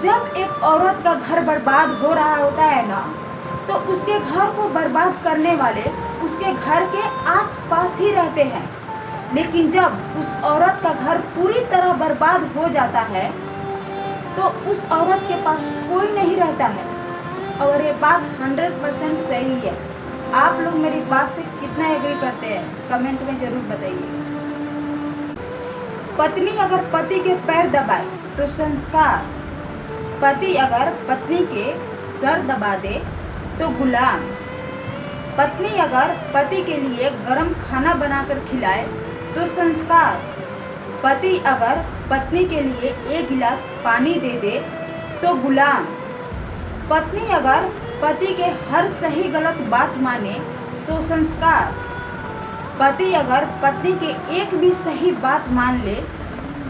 जब एक औरत का घर बर्बाद हो रहा होता है ना, तो उसके घर को बर्बाद करने वाले उसके घर के आसपास ही रहते हैं। लेकिन जब उस औरत का घर पूरी तरह बर्बाद हो जाता है तो उस औरत के पास कोई नहीं रहता है। और ये बात 100% सही है। आप लोग मेरी बात से कितना एग्री करते हैं कमेंट में ज़रूर बताइए। पत्नी अगर पति के पैर दबाए तो संस्कार, पति अगर पत्नी के सर दबा दे तो गुलाम, पत्नी अगर पति के लिए गरम खाना बनाकर खिलाए तो संस्कार, पति अगर पत्नी के लिए एक गिलास पानी दे दे तो गुलाम, पत्नी अगर पति के हर सही गलत बात माने तो संस्कार, पति अगर पत्नी के एक भी सही बात मान ले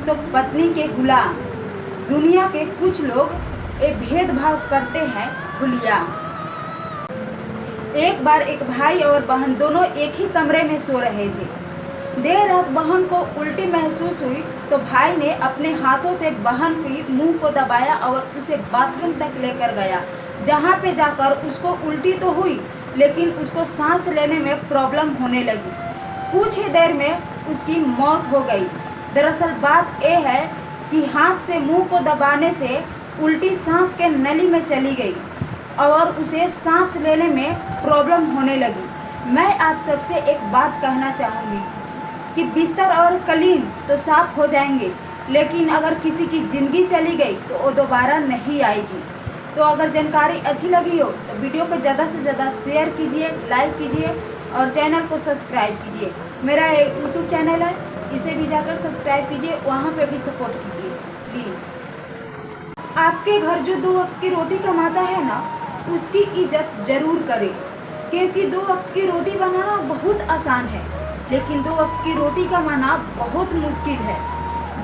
तो पत्नी के गुलाम। दुनिया के कुछ लोग ये भेदभाव करते हैं खुलिया। एक बार एक भाई और बहन दोनों एक ही कमरे में सो रहे थे। देर रात बहन को उल्टी महसूस हुई तो भाई ने अपने हाथों से बहन की मुंह को दबाया और उसे बाथरूम तक लेकर गया, जहां पे जाकर उसको उल्टी तो हुई लेकिन उसको सांस लेने में प्रॉब्लम होने लगी। कुछ ही देर में उसकी मौत हो गई। दरअसल बात यह है कि हाथ से मुंह को दबाने से उल्टी सांस के नली में चली गई और उसे सांस लेने में प्रॉब्लम होने लगी। मैं आप सबसे एक बात कहना चाहूँगी कि बिस्तर और कलीन तो साफ हो जाएंगे, लेकिन अगर किसी की ज़िंदगी चली गई तो वो दोबारा नहीं आएगी। तो अगर जानकारी अच्छी लगी हो तो वीडियो को ज़्यादा से ज़्यादा शेयर कीजिए, लाइक कीजिए और चैनल को सब्सक्राइब कीजिए। मेरा यूट्यूब चैनल है, इसे भी जाकर सब्सक्राइब कीजिए, वहाँ पे भी सपोर्ट कीजिए प्लीज़। आपके घर जो 2 वक्त की रोटी कमाता है ना, उसकी इज्जत ज़रूर करें, क्योंकि 2 वक्त की रोटी बनाना बहुत आसान है लेकिन 2 वक्त की रोटी कमाना बहुत मुश्किल है।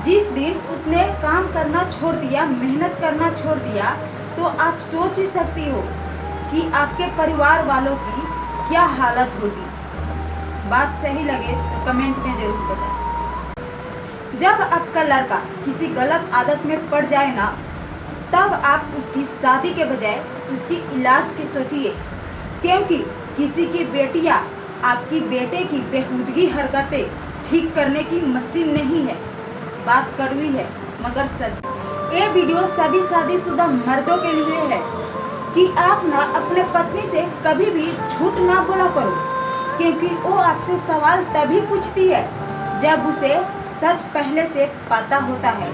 जिस दिन उसने काम करना छोड़ दिया, मेहनत करना छोड़ दिया, तो आप सोच ही सकती हो कि आपके परिवार वालों की क्या हालत होगी। बात सही लगे तो कमेंट में ज़रूर बताएं। जब आपका लड़का किसी गलत आदत में पड़ जाए ना, तब आप उसकी शादी के बजाय उसकी इलाज की सोचिए, क्योंकि किसी की बेटियां आपकी बेटे की बेहूदगी हरकतें ठीक करने की मशीन नहीं है। बात कड़वी है मगर सच। ये वीडियो सभी शादीशुदा मर्दों के लिए है कि आप ना अपने पत्नी से कभी भी झूठ ना बोला करो, क्योंकि वो आपसे सवाल तभी पूछती है जब उसे सच पहले से पता होता है।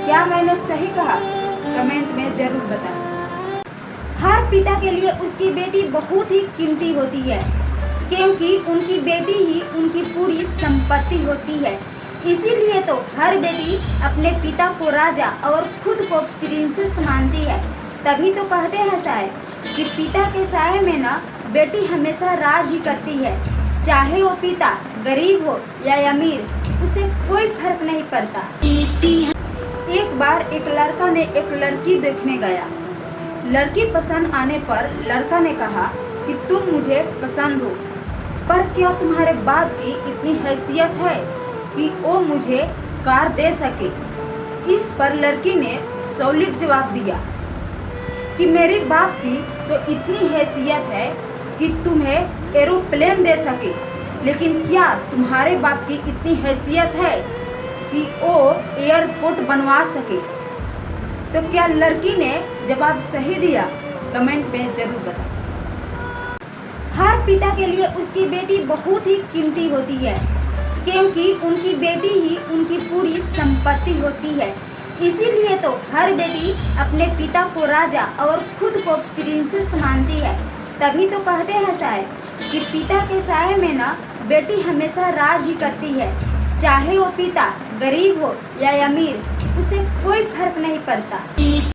क्या मैंने सही कहा कमेंट में जरूर बताएं। हर पिता के लिए उसकी बेटी बहुत ही कीमती होती है, क्योंकि उनकी बेटी ही उनकी पूरी संपत्ति होती है। इसीलिए तो हर बेटी अपने पिता को राजा और खुद को प्रिंसेस मानती है। तभी तो कहते हैं शायद कि पिता के साए में ना बेटी हमेशा राज ही करती है। चाहे वो पिता गरीब हो या अमीर, उसे कोई फर्क नहीं पड़ता। एक बार एक लड़का ने एक लड़की देखने गया। लड़की पसंद आने पर लड़का ने कहा कि तुम मुझे पसंद हो, पर क्या तुम्हारे बाप की इतनी हैसियत है कि वो मुझे कार दे सके। इस पर लड़की ने सॉलिड जवाब दिया कि मेरे बाप की तो इतनी हैसियत है कि तुम्हें एरोप्लेन दे सके, लेकिन क्या तुम्हारे बाप की इतनी हैसियत है कि वो एयरपोर्ट बनवा सके। तो क्या लड़की ने जवाब सही दिया कमेंट में जरूर बताएं। हर पिता के लिए उसकी बेटी बहुत ही कीमती होती है, क्योंकि उनकी बेटी ही उनकी पूरी संपत्ति होती है। इसीलिए तो हर बेटी अपने पिता को राजा और खुद को प्रिंसेस मानती है। तभी तो कहते हैं शायद कि पिता के साए में ना बेटी हमेशा राज ही करती है। चाहे वो पिता गरीब हो या अमीर, उसे कोई फर्क नहीं पड़ता।